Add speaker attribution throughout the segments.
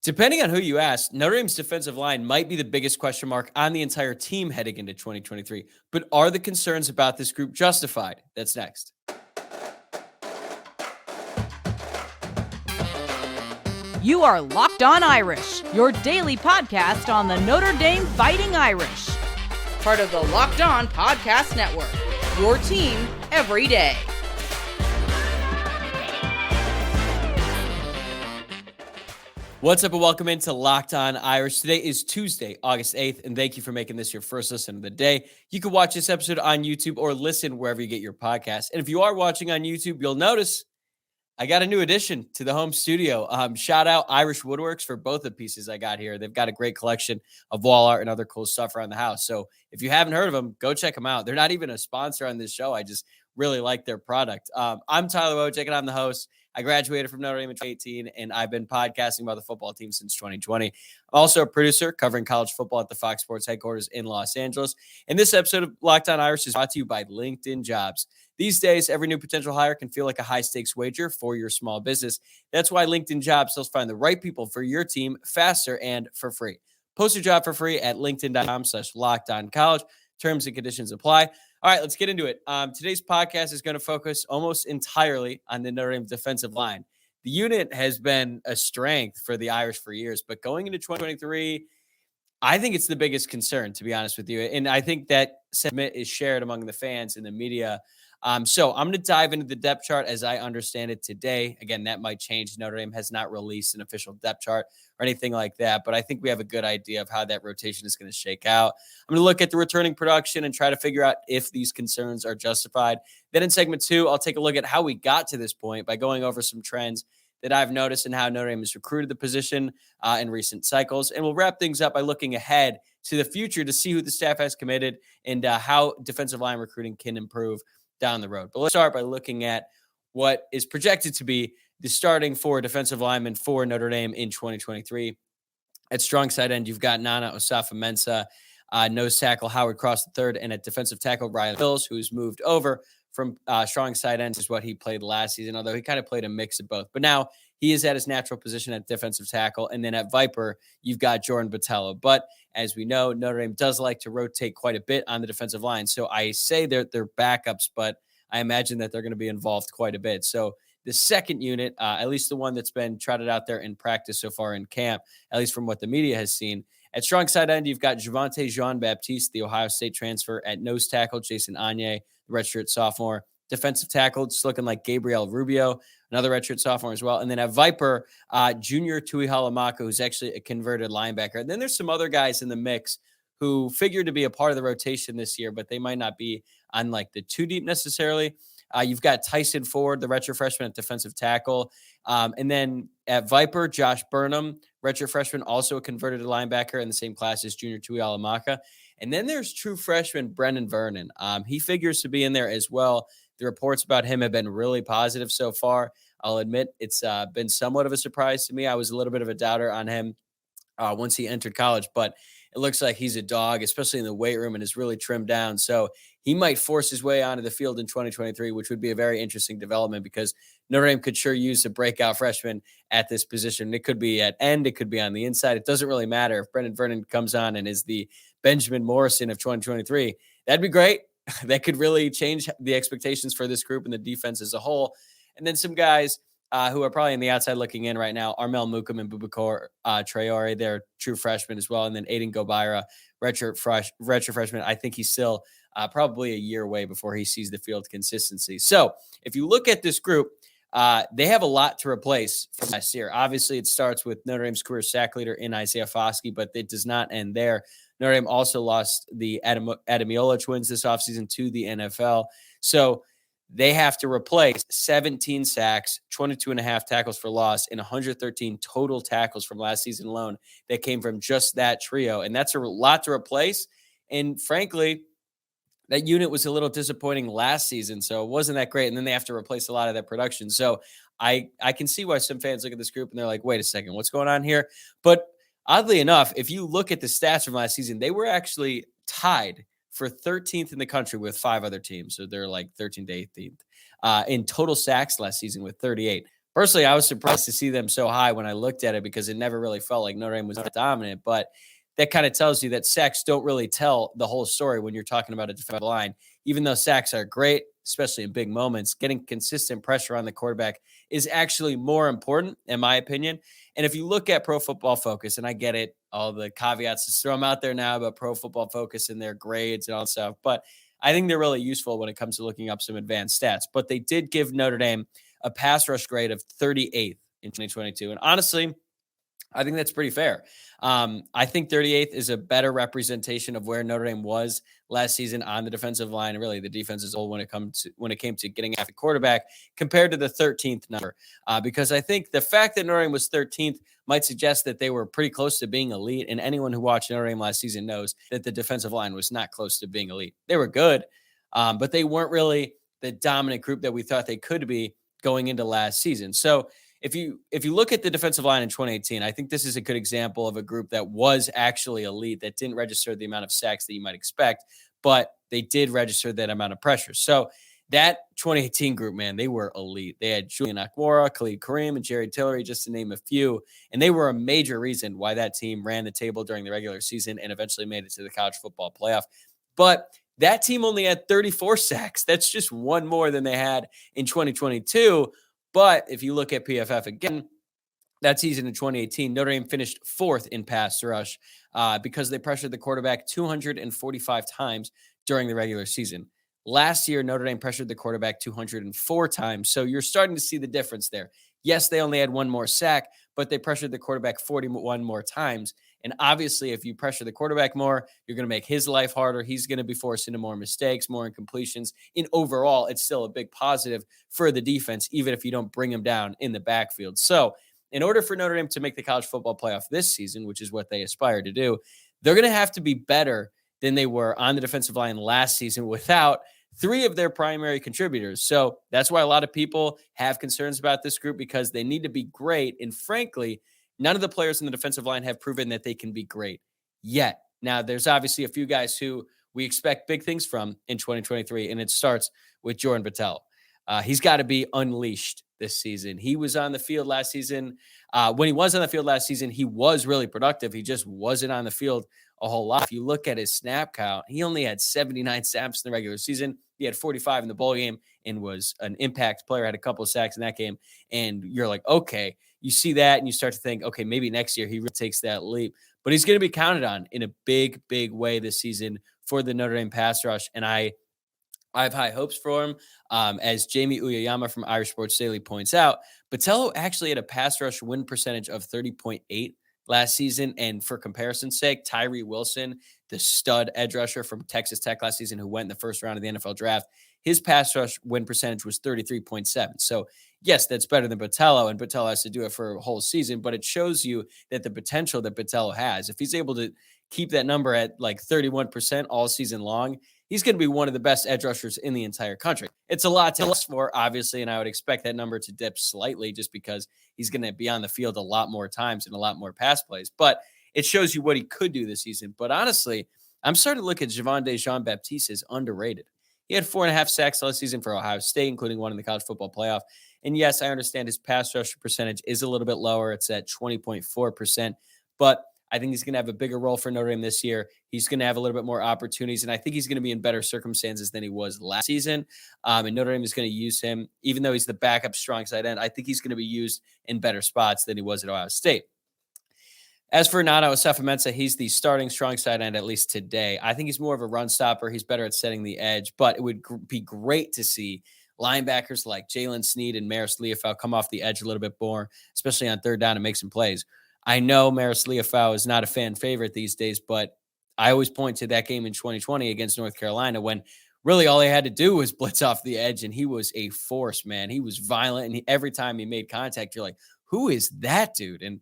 Speaker 1: Depending on who you ask, Notre Dame's defensive line might be the biggest question mark on the entire team heading into 2023. But are the concerns about this group justified? That's next.
Speaker 2: You are Locked On Irish, your daily podcast on the Notre Dame Fighting Irish. Part of the Locked On Podcast Network, your team every day.
Speaker 1: What's up and welcome into Locked On Irish. Today is Tuesday, August 8th, and thank you for making this your first listen of the day. You can watch this episode on YouTube or listen wherever you get your podcast. And if you are watching on YouTube, you'll notice I got a new addition to the home studio. Shout out Irish Woodworks for both the pieces I got here. They've got a great collection of wall art and other cool stuff around the house. So if you haven't heard of them, go check them out. They're not even a sponsor on this show. I just really like their product. I'm Tyler Wojciak, and I'm the host. I graduated from Notre Dame in 2018, and I've been podcasting about the football team since 2020. I'm also a producer covering college football at the Fox Sports headquarters in Los Angeles. And this episode of Locked On Irish is brought to you by LinkedIn Jobs. These days, every new potential hire can feel like a high-stakes wager for your small business. That's why LinkedIn Jobs helps find the right people for your team faster and for free. Post your job for free at linkedin.com/lockedoncollege. Terms and conditions apply. All right, let's get into it. Today's podcast is going to focus almost entirely on the Notre Dame defensive line. The unit has been a strength for the Irish for years, but going into 2023, I think it's the biggest concern, to be honest with you. And I think that sentiment is shared among the fans and the media. So I'm going to dive into the depth chart as I understand it today. Again, that might change. Notre Dame has not released an official depth chart or anything like that, but I think we have a good idea of how that rotation is going to shake out. I'm going to look at the returning production and try to figure out if these concerns are justified. Then in segment 2, I'll take a look at how we got to this point by going over some trends that I've noticed and how Notre Dame has recruited the position in recent cycles. And we'll wrap things up by looking ahead to the future to see who the staff has committed and how defensive line recruiting can improve down the road. But let's start by looking at what is projected to be the starting four defensive linemen for Notre Dame in 2023. At strong side end, you've got Nana Osafo-Mensah, nose tackle Howard Cross III, and at defensive tackle Ryan Hills, who's moved over from strong side ends is what he played last season, although he kind of played a mix of both. But now he is at his natural position at defensive tackle. And then at Viper, you've got Jordan Botelho. But as we know, Notre Dame does like to rotate quite a bit on the defensive line. So I say they're backups, but I imagine that they're going to be involved quite a bit. So the second unit, at least the one that's been trotted out there in practice so far in camp, at least from what the media has seen. At strong side end, you've got Javonte Jean-Baptiste, the Ohio State transfer. At nose tackle, Jason Anye, the redshirt sophomore. Defensive tackle, just looking like Gabriel Rubio, another redshirt sophomore as well. And then at Viper, junior Tui Halamaka, who's actually a converted linebacker. And then there's some other guys in the mix who figured to be a part of the rotation this year, but they might not be on like the two deep necessarily. You've got Tyson Ford, the redshirt freshman at defensive tackle. And then at Viper, Josh Burnham, redshirt freshman, also a converted linebacker in the same class as junior Tui Halamaka. And then there's true freshman Brendan Vernon. He figures to be in there as well. The reports about him have been really positive so far. I'll admit it's been somewhat of a surprise to me. I was a little bit of a doubter on him once he entered college, but it looks like he's a dog, especially in the weight room, and is really trimmed down. So he might force his way onto the field in 2023, which would be a very interesting development because Notre Dame could sure use a breakout freshman at this position. It could be at end. It could be on the inside. It doesn't really matter. If Brendan Vernon comes on and is the Benjamin Morrison of 2023, that'd be great. That could really change the expectations for this group and the defense as a whole. And then some guys who are probably on the outside looking in right now, Armel Mukum and Boubacar Traore, they're true freshmen as well. And then Aiden Gobira, redshirt freshman. I think he's still probably a year away before he sees the field consistency. So if you look at this group, they have a lot to replace from last year. Obviously, it starts with Notre Dame's career sack leader in Isaiah Foskey, but it does not end there. Notre Dame also lost the Adamiola twins this offseason to the NFL. So they have to replace 17 sacks, 22 and a half tackles for loss, and 113 total tackles from last season alone that came from just that trio. And that's a lot to replace. And frankly, that unit was a little disappointing last season, so it wasn't that great. And then they have to replace a lot of that production. So I can see why some fans look at this group and they're like, wait a second, what's going on here? But oddly enough, if you look at the stats from last season, they were actually tied for 13th in the country with 5 other teams. So they're like 13th to 18th in total sacks last season with 38. Personally, I was surprised to see them so high when I looked at it because it never really felt like Notre Dame was that dominant. But that kind of tells you that sacks don't really tell the whole story when you're talking about a defensive line. Even though sacks are great, especially in big moments, getting consistent pressure on the quarterback is actually more important, in my opinion. And if you look at Pro Football Focus, and I get it, all the caveats to throw them out there now about Pro Football Focus and their grades and all that stuff, but I think they're really useful when it comes to looking up some advanced stats. But they did give Notre Dame a pass rush grade of 38th in 2022. And honestly, I think that's pretty fair. I think 38th is a better representation of where Notre Dame was last season on the defensive line, and really the defense as a whole when it came to getting after the quarterback compared to the 13th number. Because I think the fact that Notre Dame was 13th might suggest that they were pretty close to being elite. And anyone who watched Notre Dame last season knows that the defensive line was not close to being elite. They were good, but they weren't really the dominant group that we thought they could be going into last season. So if you look at the defensive line in 2018, I think this is a good example of a group that was actually elite, that didn't register the amount of sacks that you might expect, but they did register that amount of pressure. So that 2018 group, man, they were elite. They had Julian Akwara, Khalid Kareem, and Jerry Tillery, just to name a few. And they were a major reason why that team ran the table during the regular season and eventually made it to the college football playoff. But that team only had 34 sacks. That's just one more than they had in 2022. But if you look at PFF again, that season in 2018, Notre Dame finished fourth in pass rush because they pressured the quarterback 245 times during the regular season. Last year, Notre Dame pressured the quarterback 204 times. So you're starting to see the difference there. Yes, they only had one more sack, but they pressured the quarterback 41 more times. And obviously, if you pressure the quarterback more, you're going to make his life harder. He's going to be forced into more mistakes, more incompletions. In overall, it's still a big positive for the defense, even if you don't bring him down in the backfield. So in order for Notre Dame to make the college football playoff this season, which is what they aspire to do, they're going to have to be better than they were on the defensive line last season without three of their primary contributors. So that's why a lot of people have concerns about this group, because they need to be great. And frankly, none of the players in the defensive line have proven that they can be great yet. Now, there's obviously a few guys who we expect big things from in 2023, and it starts with Jordan Botelho. He's got to be unleashed this season. He was on the field last season. When he was on the field last season, he was really productive. He just wasn't on the field a whole lot. If you look at his snap count, he only had 79 snaps in the regular season. He had 45 in the bowl game and was an impact player, had a couple of sacks in that game. And you're like, okay, you see that and you start to think, okay, maybe next year he really takes that leap. But he's going to be counted on in a big, big way this season for the Notre Dame pass rush. And I have high hopes for him. As Jamie Uyeyama from Irish Sports Daily points out, Botelho actually had a pass rush win percentage of 30.8 last season. And for comparison's sake, Tyree Wilson, the stud edge rusher from Texas Tech last season, who went in the first round of the NFL draft, his pass rush win percentage was 33.7. So yes, that's better than Botelho, and Botelho has to do it for a whole season, but it shows you that the potential that Botelho has, if he's able to keep that number at like 31% all season long, he's going to be one of the best edge rushers in the entire country. It's a lot to ask for, obviously, and I would expect that number to dip slightly just because he's going to be on the field a lot more times and a lot more pass plays. But it shows you what he could do this season. But honestly, I'm starting to look at Javonde Jean-Baptiste as underrated. He had 4.5 sacks last season for Ohio State, including one in the college football playoff. And yes, I understand his pass rush percentage is a little bit lower. It's at 20.4%. But I think he's going to have a bigger role for Notre Dame this year. He's going to have a little bit more opportunities, and I think he's going to be in better circumstances than he was last season. And Notre Dame is going to use him, even though he's the backup strong side end. I think he's going to be used in better spots than he was at Ohio State. As for Nana Osafo-Mensah, he's the starting strong side end, at least today. I think he's more of a run stopper. He's better at setting the edge, but it would be great to see linebackers like Jalen Sneed and Maris Liufau come off the edge a little bit more, especially on third down, and make some plays. I know Maris Liufau is not a fan favorite these days, but I always point to that game in 2020 against North Carolina when really all he had to do was blitz off the edge, and he was a force, man. He was violent, and every time he made contact, you're like, who is that dude? And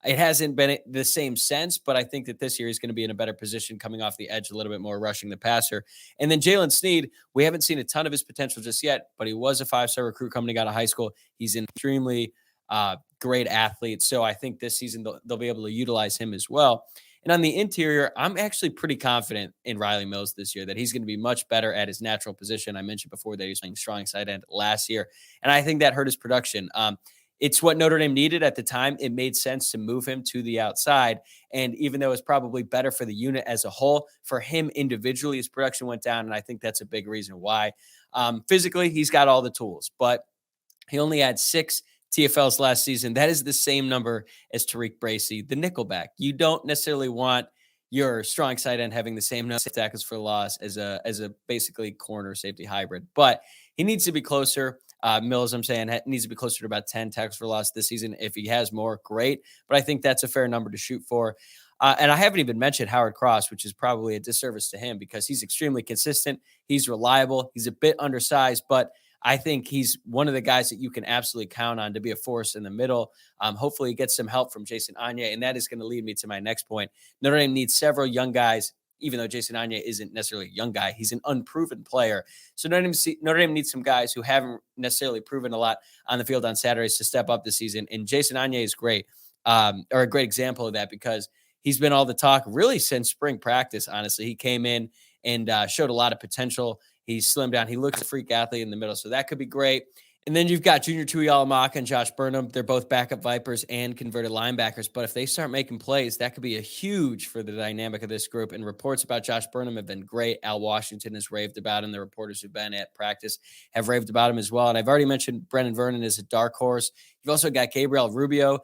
Speaker 1: it hasn't been the same since, but I think that this year he's going to be in a better position coming off the edge a little bit more, rushing the passer. And then Jalen Sneed, we haven't seen a ton of his potential just yet, but he was a 5-star recruit coming out of high school. He's an extremely great athlete. So I think this season they'll be able to utilize him as well. And on the interior, I'm actually pretty confident in Riley Mills this year that he's going to be much better at his natural position. I mentioned before that he was playing strong side end last year, and I think that hurt his production. it's what Notre Dame needed at the time. It made sense to move him to the outside. And even though it's probably better for the unit as a whole, for him individually, his production went down. And I think that's a big reason why. Physically, he's got all the tools, but he only had 6 TFLs last season. That is the same number as Tariq Bracy, the nickelback. You don't necessarily want your strong side end having the same number of tackles for loss as a basically corner safety hybrid, but he needs to be closer. Mills, I'm saying, needs to be closer to about 10 tackles for loss this season. If he has more, great. But I think that's a fair number to shoot for. And I haven't even mentioned Howard Cross, which is probably a disservice to him because he's extremely consistent. He's reliable. He's a bit undersized, but I think he's one of the guys that you can absolutely count on to be a force in the middle. Hopefully he gets some help from Jason Anya, and that is going to lead me to my next point. Notre Dame needs several young guys, even though Jason Anya isn't necessarily a young guy. He's an unproven player. So Notre Dame needs some guys who haven't necessarily proven a lot on the field on Saturdays to step up this season, and Jason Anya is great, or a great example of that because he's been all the talk really since spring practice, honestly. He came in and showed a lot of potential. He slimmed down. He looks a freak athlete in the middle, so that could be great. And then you've got Junior Tuialamaka and Josh Burnham. They're both backup Vipers and converted linebackers, but if they start making plays, that could be a huge for the dynamic of this group. And reports about Josh Burnham have been great. Al Washington has raved about him. The reporters who've been at practice have raved about him as well. And I've already mentioned Brennan Vernon as a dark horse. You've also got Gabriel Rubio.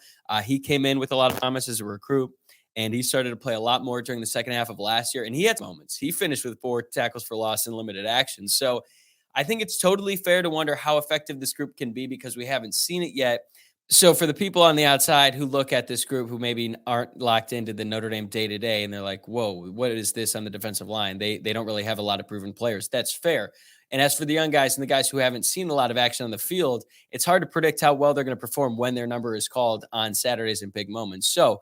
Speaker 1: He came in with a lot of promise as a recruit, and he started to play a lot more during the second half of last year. And he had moments. He finished with 4 tackles for loss in limited action. So I think it's totally fair to wonder how effective this group can be because we haven't seen it yet. So for the people on the outside who look at this group who maybe aren't locked into the Notre Dame day-to-day and they're like, whoa, what is this on the defensive line? They don't really have a lot of proven players. That's fair. And as for the young guys and the guys who haven't seen a lot of action on the field, it's hard to predict how well they're going to perform when their number is called on Saturdays in big moments. So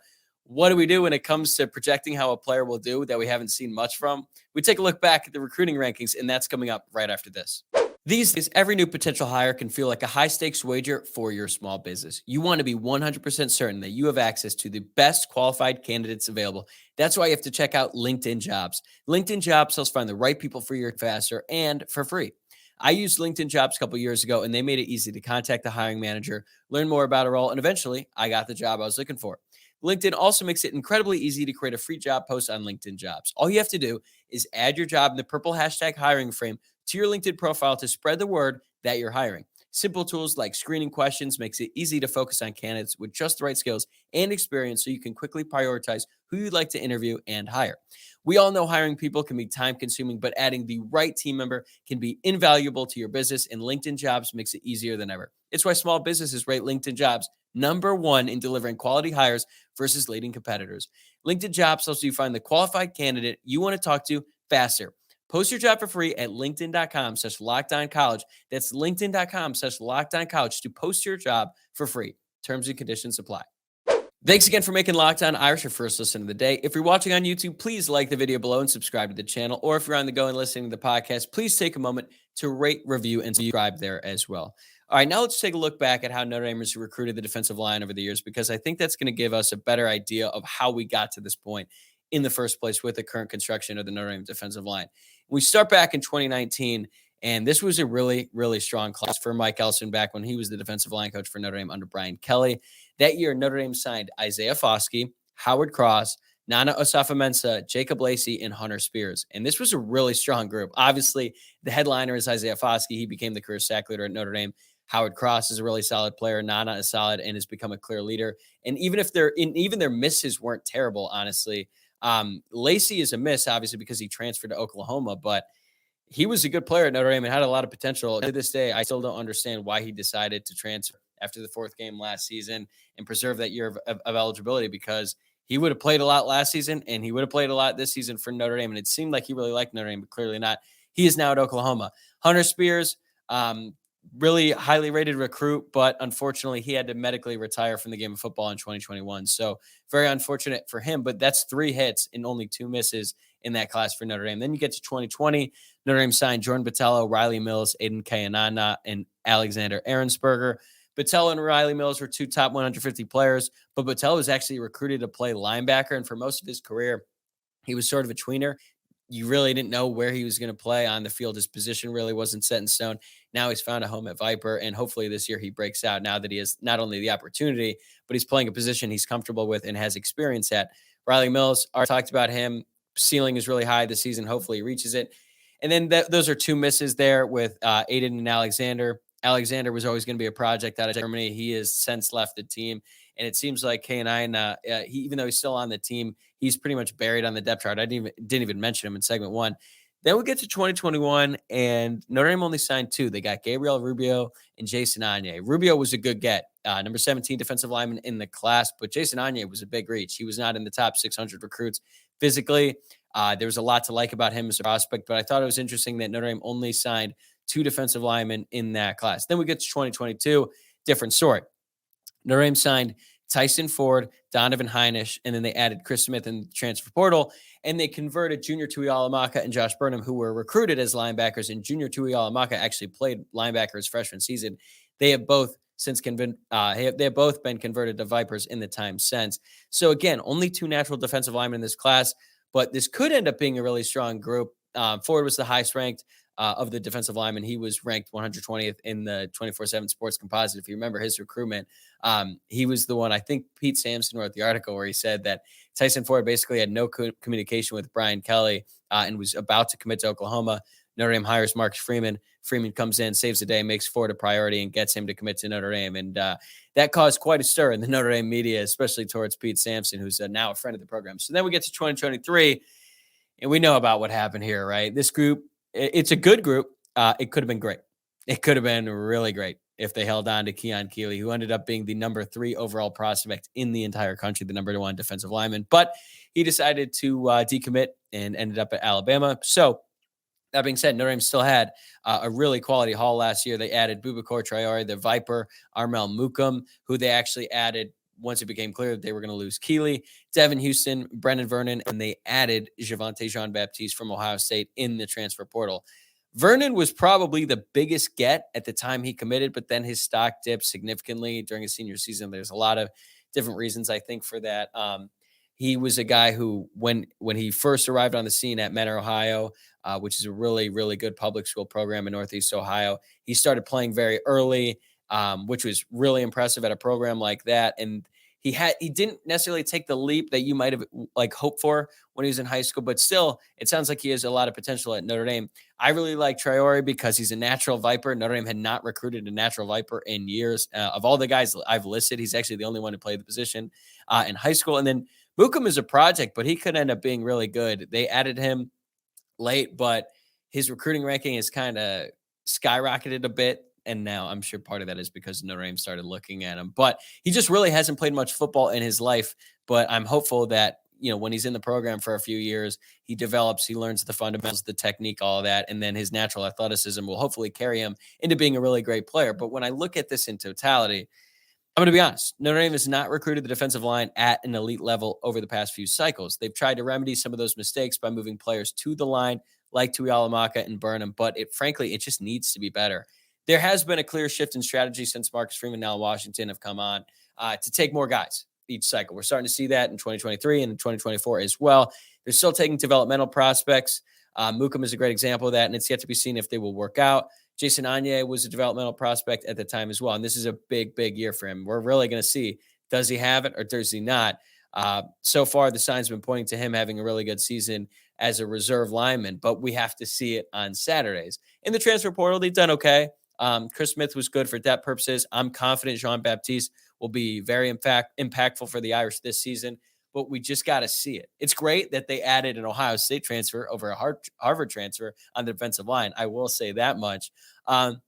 Speaker 1: what do we do when it comes to projecting how a player will do that we haven't seen much from? We take a look back at the recruiting rankings, and that's coming up right after this. These days, every new potential hire can feel like a high-stakes wager for your small business. You want to be 100% certain that you have access to the best qualified candidates available. That's why you have to check out LinkedIn Jobs. LinkedIn Jobs helps find the right people for you faster and for free. I used LinkedIn Jobs a couple years ago, and they made it easy to contact the hiring manager, learn more about a role, and eventually, I got the job I was looking for. LinkedIn also makes it incredibly easy to create a free job post on LinkedIn Jobs. All you have to do is add your job in the purple hashtag hiring frame to your LinkedIn profile to spread the word that you're hiring. Simple tools like screening questions makes it easy to focus on candidates with just the right skills and experience so you can quickly prioritize who you'd like to interview and hire. We all know hiring people can be time consuming, but adding the right team member can be invaluable to your business, and LinkedIn Jobs makes it easier than ever. It's why small businesses rate LinkedIn Jobs #1 in delivering quality hires versus leading competitors. LinkedIn Jobs helps you find the qualified candidate you want to talk to faster. Post your job for free at linkedin.com/lockedoncollege. That's linkedin.com/lockedoncollege to post your job for free. Terms and conditions apply. Thanks again for making Locked On Irish your first listen of the day. If you're watching on YouTube, please like the video below and subscribe to the channel. Or if you're on the go and listening to the podcast, please take a moment to rate, review, and subscribe there as well. All right, now let's take a look back at how Notre Dame has recruited the defensive line over the years, because I think that's going to give us a better idea of how we got to this point in the first place with the current construction of the Notre Dame defensive line. We start back in 2019, and this was a really, really strong class for Mike Elson back when he was the defensive line coach for Notre Dame under Brian Kelly. That year, Notre Dame signed Isaiah Foskey, Howard Cross, Nana Osafo-Mensah, Jacob Lacey, and Hunter Spears. And this was a really strong group. Obviously, the headliner is Isaiah Foskey. He became the career sack leader at Notre Dame. Howard Cross is a really solid player. Nana is solid and has become a clear leader. And even if even their misses weren't terrible, honestly. Lacey is a miss, obviously, because he transferred to Oklahoma, but he was a good player at Notre Dame and had a lot of potential. To this day, I still don't understand why he decided to transfer after the 4th game last season and preserve that year of eligibility, because he would have played a lot last season and he would have played a lot this season for Notre Dame. And it seemed like he really liked Notre Dame, but clearly not. He is now at Oklahoma. Hunter Spears, really highly rated recruit, but unfortunately he had to medically retire from the game of football in 2021. So very unfortunate for him, but that's 3 hits and only 2 misses in that class for Notre Dame. Then you get to 2020, Notre Dame signed Jordan Botelho, Riley Mills, Aiden Kayanana, and Alexander Ahrensberger. Botelho and Riley Mills were 2 top 150 players, but Botelho was actually recruited to play linebacker, and for most of his career, he was sort of a tweener. you really didn't know where he was going to play on the field. His position really wasn't set in stone. Now he's found a home at Viper, and hopefully this year he breaks out now that he has not only the opportunity, but he's playing a position he's comfortable with and has experience at. Riley Mills, already talked about him. Ceiling is really high this season. Hopefully he reaches it. And then those are two misses there with Aiden and Alexander. Alexander was always going to be a project out of Germany. He has since left the team. And it seems like K9, even though he's still on the team, he's pretty much buried on the depth chart. I didn't even mention him in segment one. Then we get to 2021, and Notre Dame only signed two. They got Gabriel Rubio and Jason Anye. Rubio was a good get, number 17 defensive lineman in the class, but Jason Anye was a big reach. He was not in the top 600 recruits physically. There was a lot to like about him as a prospect, but I thought it was interesting that Notre Dame only signed two defensive linemen in that class. Then we get to 2022, different story. Notre Dame signed Tyson Ford, Donovan Heinisch, and then they added Chris Smith in the transfer portal, and they converted Junior Tuialamaka and Josh Burnham, who were recruited as linebackers, and Junior Tuialamaka actually played linebacker his freshman season. They have both they have both been converted to Vipers in the time since. So again, only two natural defensive linemen in this class, but this could end up being a really strong group. Ford was the highest ranked of the defensive linemen. He was ranked 120th in the 24/7 Sports Composite. If you remember his recruitment, he was the one. I think Pete Sampson wrote the article where he said that Tyson Ford basically had no communication with Brian Kelly and was about to commit to Oklahoma. Notre Dame hires Marcus Freeman. Freeman comes in, saves the day, makes Ford a priority, and gets him to commit to Notre Dame. And that caused quite a stir in the Notre Dame media, especially towards Pete Sampson, who's now a friend of the program. So then we get to 2023, and we know about what happened here, right? This group, it's a good group. It could have been great. It could have been really great if they held on to Keon Keeley, who ended up being the number 3 overall prospect in the entire country, the number 1 defensive lineman. But he decided to decommit and ended up at Alabama. So that being said, Notre Dame still had a really quality haul last year. They added Boubacar Traore, the Viper, Armel Mukam, who they actually added once it became clear that they were going to lose Keeley, Devin Houston, Brendan Vernon, and they added Javonte Jean-Baptiste from Ohio State in the transfer portal. Vernon was probably the biggest get at the time he committed, but then his stock dipped significantly during his senior season. There's a lot of different reasons, I think, for that. He was a guy who, when he first arrived on the scene at Mentor, Ohio, which is a really, really good public school program in Northeast Ohio, he started playing very early, which was really impressive at a program like that. And he didn't necessarily take the leap that you might have hoped for when he was in high school, but still, it sounds like he has a lot of potential at Notre Dame. I really like Traore because he's a natural Viper. Notre Dame had not recruited a natural Viper in years. Of all the guys I've listed, he's actually the only one to play the position in high school. And then Mukam is a project, but he could end up being really good. They added him late, but his recruiting ranking is kind of skyrocketed a bit. And now I'm sure part of that is because Notre Dame started looking at him. But he just really hasn't played much football in his life. But I'm hopeful that, when he's in the program for a few years, he develops, he learns the fundamentals, the technique, all of that. And then his natural athleticism will hopefully carry him into being a really great player. But when I look at this in totality, I'm going to be honest. Notre Dame has not recruited the defensive line at an elite level over the past few cycles. They've tried to remedy some of those mistakes by moving players to the line like Tuialamaka and Burnham, but frankly, it just needs to be better. There has been a clear shift in strategy since Marcus Freeman and Al Washington have come on to take more guys each cycle. We're starting to see that in 2023 and in 2024 as well. They're still taking developmental prospects. Mukam is a great example of that, and it's yet to be seen if they will work out. Jason Anye was a developmental prospect at the time as well, and this is a big, big year for him. We're really going to see, does he have it or does he not? So far, the signs have been pointing to him having a really good season as a reserve lineman, but we have to see it on Saturdays. In the transfer portal, they've done okay. Chris Smith was good for depth purposes. I'm confident Jean-Baptiste will be very impactful for the Irish this season, but we just got to see it. It's great that they added an Ohio State transfer over a Harvard transfer on the defensive line. I will say that much. But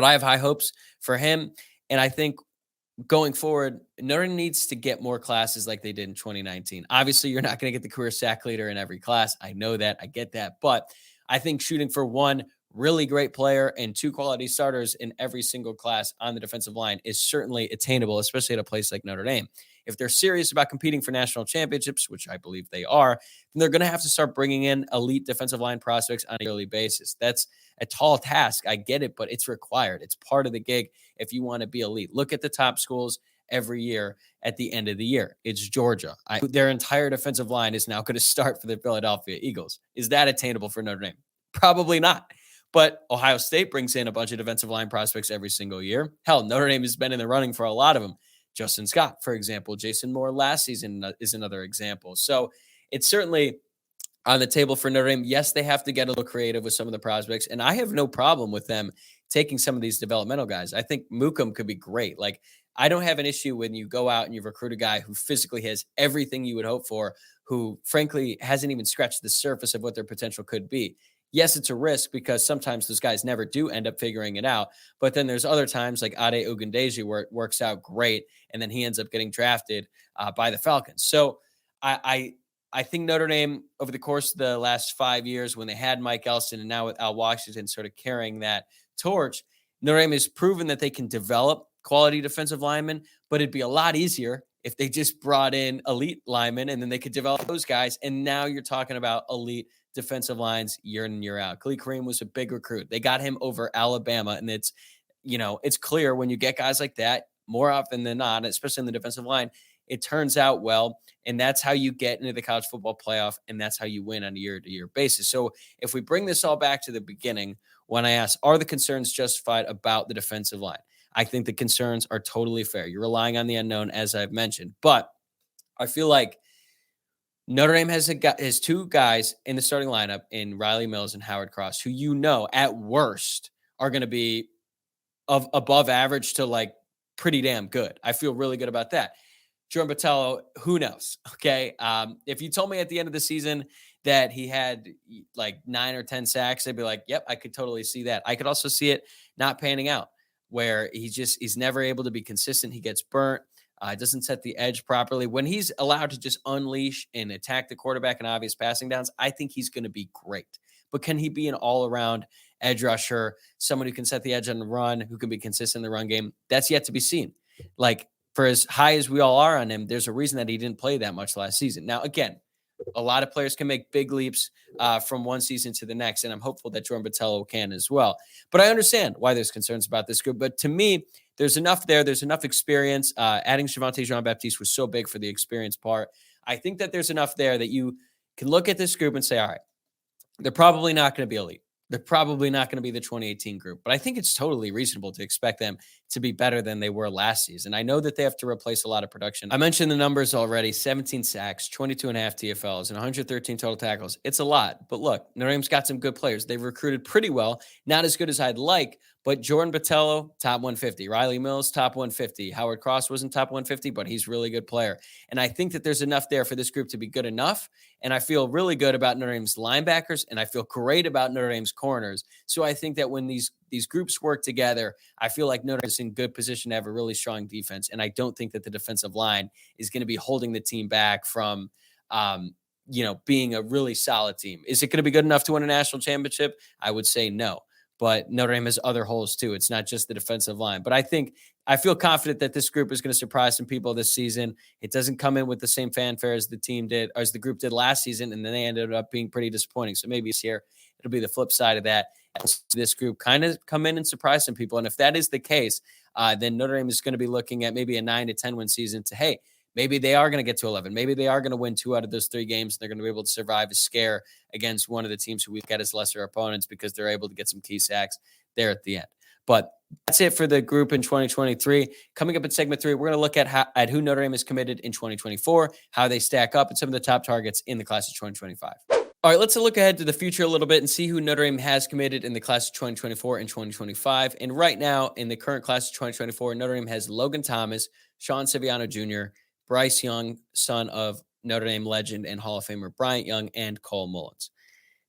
Speaker 1: I have high hopes for him. And I think going forward, Notre Dame needs to get more classes like they did in 2019. Obviously, you're not going to get the career sack leader in every class. I know that. I get that. But I think shooting for one really great player and 2 quality starters in every single class on the defensive line is certainly attainable, especially at a place like Notre Dame. If they're serious about competing for national championships, which I believe they are, then they're going to have to start bringing in elite defensive line prospects on a yearly basis. That's a tall task. I get it, but it's required. It's part of the gig if you want to be elite. Look at the top schools every year at the end of the year. It's Georgia. Their entire defensive line is now going to start for the Philadelphia Eagles. Is that attainable for Notre Dame? Probably not. But Ohio State brings in a bunch of defensive line prospects every single year. Hell, Notre Dame has been in the running for a lot of them. Justin Scott, for example. Jason Moore last season is another example. So it's certainly on the table for Notre Dame. Yes, they have to get a little creative with some of the prospects, and I have no problem with them taking some of these developmental guys. I think Mookum could be great. Like, I don't have an issue when you go out and you recruit a guy who physically has everything you would hope for, who frankly hasn't even scratched the surface of what their potential could be. Yes, it's a risk because sometimes those guys never do end up figuring it out. But then there's other times like Ade Ogundeji where it works out great, and then he ends up getting drafted by the Falcons. So I think Notre Dame, over the course of the last 5 years, when they had Mike Elston and now with Al Washington sort of carrying that torch, Notre Dame has proven that they can develop quality defensive linemen, but it'd be a lot easier if they just brought in elite linemen and then they could develop those guys. And now you're talking about elite defensive lines year in and year out. Khalid Kareem was a big recruit. They got him over Alabama. And it's clear when you get guys like that, more often than not, especially in the defensive line, it turns out well. And that's how you get into the college football playoff. And that's how you win on a year-to-year basis. So if we bring this all back to the beginning, when I ask, are the concerns justified about the defensive line? I think the concerns are totally fair. You're relying on the unknown, as I've mentioned. But I feel like Notre Dame has two guys in the starting lineup in Riley Mills and Howard Cross, who at worst are going to be of above average to like pretty damn good. I feel really good about that. Jordan Botelho, who knows? Okay. If you told me at the end of the season that he had like 9 or 10 sacks, I'd be like, yep, I could totally see that. I could also see it not panning out, where he's never able to be consistent. He gets burnt. Doesn't set the edge properly. When he's allowed to just unleash and attack the quarterback in obvious passing downs, I think he's going to be great. But can he be an all-around edge rusher, someone who can set the edge on the run, who can be consistent in the run game? That's yet to be seen. Like, for as high as we all are on him, there's a reason that he didn't play that much last season. Now, again, a lot of players can make big leaps from one season to the next, and I'm hopeful that Jordan Botelho can as well. But I understand why there's concerns about this group. But to me, there's enough there. There's enough experience. Adding Javonte Jean-Baptiste was so big for the experience part. I think that there's enough there that you can look at this group and say, all right, they're probably not going to be elite. They're probably not going to be the 2018 group, but I think it's totally reasonable to expect them to be better than they were last season. I know that they have to replace a lot of production. I mentioned the numbers already: 17 sacks, 22 and a half TFLs, and 113 total tackles. It's a lot, but look, Notre Dame's got some good players. They've recruited pretty well, not as good as I'd like, but Jordan Botelho, top 150. Riley Mills, top 150. Howard Cross wasn't top 150, but he's a really good player. And I think that there's enough there for this group to be good enough. And I feel really good about Notre Dame's linebackers, and I feel great about Notre Dame's corners. So I think that when these groups work together, I feel like Notre Dame is in good position to have a really strong defense. And I don't think that the defensive line is going to be holding the team back from, being a really solid team. Is it going to be good enough to win a national championship? I would say no. But Notre Dame has other holes too. It's not just the defensive line. But I feel confident that this group is going to surprise some people this season. It doesn't come in with the same fanfare as the team did, or as the group did last season, and then they ended up being pretty disappointing. So maybe this year it'll be the flip side of that. This group kind of come in and surprise some people. And if that is the case, then Notre Dame is going to be looking at maybe a 9 to 10 win season to, hey, maybe they are going to get to 11. Maybe they are going to win 2 out of those 3 games. And they're going to be able to survive a scare against one of the teams who we've got as lesser opponents because they're able to get some key sacks there at the end. But that's it for the group in 2023. Coming up in segment 3, we're going to look at who Notre Dame is committed in 2024, how they stack up, and some of the top targets in the class of 2025. All right, let's look ahead to the future a little bit and see who Notre Dame has committed in the class of 2024 and 2025. And right now, in the current class of 2024, Notre Dame has Logan Thomas, Sean Sevillano Jr., Bryce Young, son of Notre Dame legend and Hall of Famer Bryant Young, and Cole Mullins.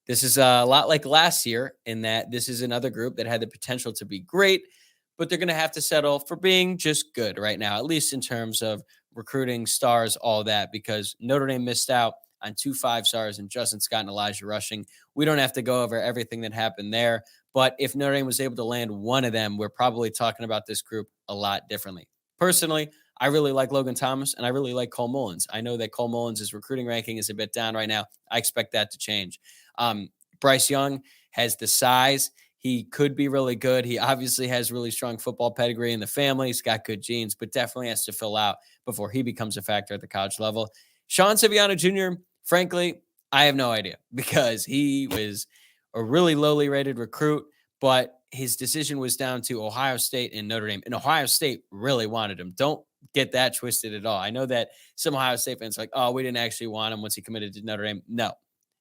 Speaker 1: This is a lot like last year in that this is another group that had the potential to be great, but they're going to have to settle for being just good right now, at least in terms of recruiting stars, all that, because Notre Dame missed out on 2 5-stars in Justin Scott and Elijah Rushing. We don't have to go over everything that happened there, but if Notre Dame was able to land one of them, we're probably talking about this group a lot differently. Personally, I really like Logan Thomas, and I really like Cole Mullins. I know that Cole Mullins' recruiting ranking is a bit down right now. I expect that to change. Bryce Young has the size. He could be really good. He obviously has really strong football pedigree in the family. He's got good genes, but definitely has to fill out before he becomes a factor at the college level. Sean Sevillano Jr., frankly, I have no idea because he was a really lowly rated recruit, but his decision was down to Ohio State and Notre Dame. And Ohio State really wanted him. Don't get that twisted at all. I know that some Ohio State fans are like, oh, we didn't actually want him once he committed to Notre Dame. No.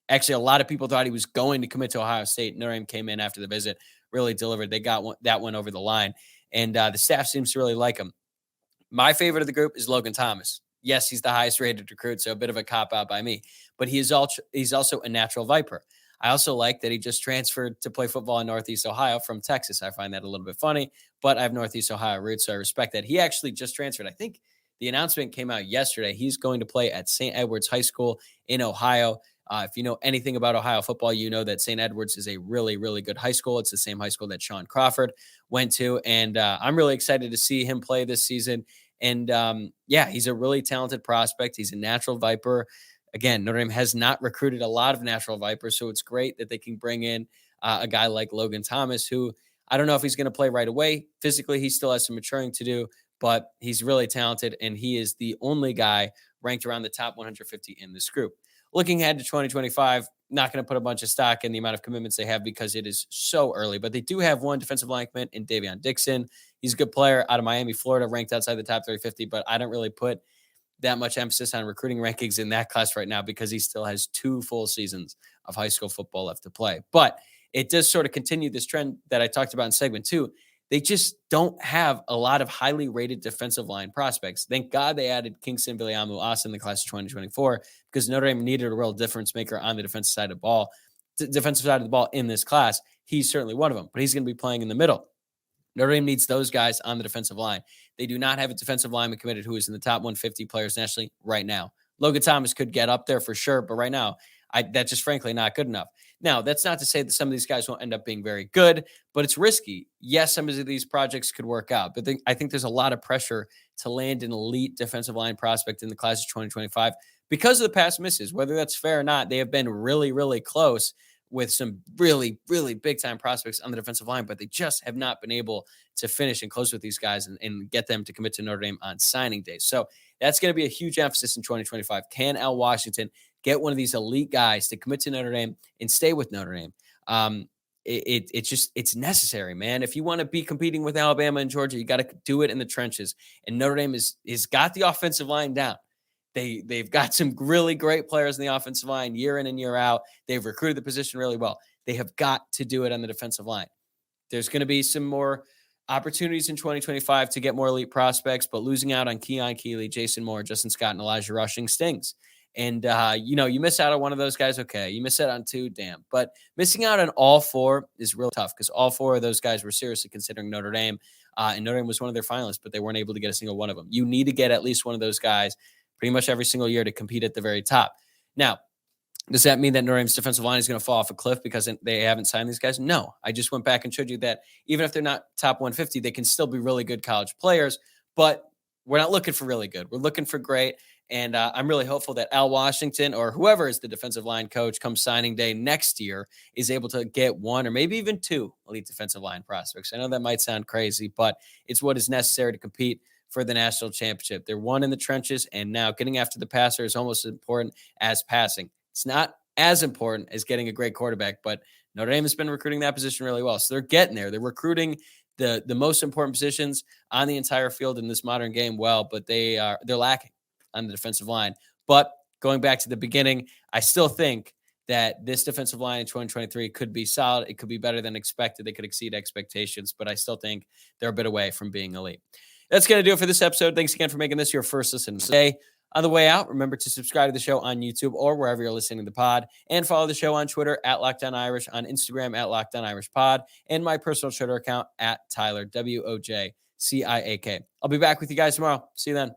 Speaker 1: Actually, a lot of people thought he was going to commit to Ohio State. Notre Dame came in after the visit, really delivered. They got that one over the line. And the staff seems to really like him. My favorite of the group is Logan Thomas. Yes, he's the highest rated recruit, so a bit of a cop out by me. But he's also a natural Viper. I also like that he just transferred to play football in Northeast Ohio from Texas. I find that a little bit funny, but I have Northeast Ohio roots, so I respect that. He actually just transferred. I think the announcement came out yesterday. He's going to play at St. Edward's High School in Ohio. If you know anything about Ohio football, you know that St. Edward's is a really, really good high school. It's the same high school that Sean Crawford went to, and I'm really excited to see him play this season. And yeah, he's a really talented prospect. He's a natural Viper. Again, Notre Dame has not recruited a lot of natural Vipers, so it's great that they can bring in a guy like Logan Thomas, who I don't know if he's going to play right away. Physically, he still has some maturing to do, but he's really talented, and he is the only guy ranked around the top 150 in this group. Looking ahead to 2025, not going to put a bunch of stock in the amount of commitments they have because it is so early, but they do have one defensive line commit in Davion Dixon. He's a good player out of Miami, Florida, ranked outside the top 350, but I don't really put that much emphasis on recruiting rankings in that class right now because he still has 2 full seasons of high school football left to play. But it does sort of continue this trend that I talked about in segment 2. They just don't have a lot of highly rated defensive line prospects. Thank God they added Kingston Biliamu-Asa in the class of 2024 because Notre Dame needed a real difference maker on the defensive side of the ball in this class. He's certainly one of them, but he's going to be playing in the middle. Notre Dame needs those guys on the defensive line. They do not have a defensive lineman committed who is in the top 150 players nationally right now. Logan Thomas could get up there for sure, but right now, that's just frankly not good enough. Now, that's not to say that some of these guys won't end up being very good, but it's risky. Yes, some of these projects could work out, but I think there's a lot of pressure to land an elite defensive line prospect in the class of 2025 because of the past misses. Whether that's fair or not, they have been really, really close with some really, really big-time prospects on the defensive line, but they just have not been able to finish and close with these guys and get them to commit to Notre Dame on signing day. So that's going to be a huge emphasis in 2025. Can Al Washington get one of these elite guys to commit to Notre Dame and stay with Notre Dame? It's necessary, man. If you want to be competing with Alabama and Georgia, you got to do it in the trenches. And Notre Dame is got the offensive line down. They've got some really great players in the offensive line year in and year out. They've recruited the position really well. They have got to do it on the defensive line. There's going to be some more opportunities in 2025 to get more elite prospects, but losing out on Keon Keeley, Jason Moore, Justin Scott, and Elijah Rushing stings. And, you miss out on one of those guys. Okay. You miss out on 2. Damn. But missing out on all 4 is real tough because all 4 of those guys were seriously considering Notre Dame. And Notre Dame was one of their finalists, but they weren't able to get a single one of them. You need to get at least one of those guys pretty much every single year to compete at the very top. Now, does that mean that Notre Dame's defensive line is going to fall off a cliff because they haven't signed these guys? No. I just went back and showed you that even if they're not top 150, they can still be really good college players, but we're not looking for really good. We're looking for great. And I'm really hopeful that Al Washington or whoever is the defensive line coach come signing day next year is able to get 1 or maybe even 2 elite defensive line prospects. I know that might sound crazy, but it's what is necessary to compete for the national championship. They're 1 in the trenches, and now getting after the passer is almost as important as passing. It's not as important as getting a great quarterback, but Notre Dame has been recruiting that position really well. So they're getting there. They're recruiting the most important positions on the entire field in this modern game well, but they're lacking on the defensive line. But going back to the beginning, I still think that this defensive line in 2023 could be solid. It could be better than expected. They could exceed expectations, but I still think they're a bit away from being elite. That's going to do it for this episode. Thanks again for making this your first listen today. On the way out, remember to subscribe to the show on YouTube or wherever you're listening to the pod, and follow the show on Twitter at Lockdown Irish, on Instagram at Lockdown Irish Pod, and my personal Twitter account at Tyler, WOJCIAK. I'll be back with you guys tomorrow. See you then.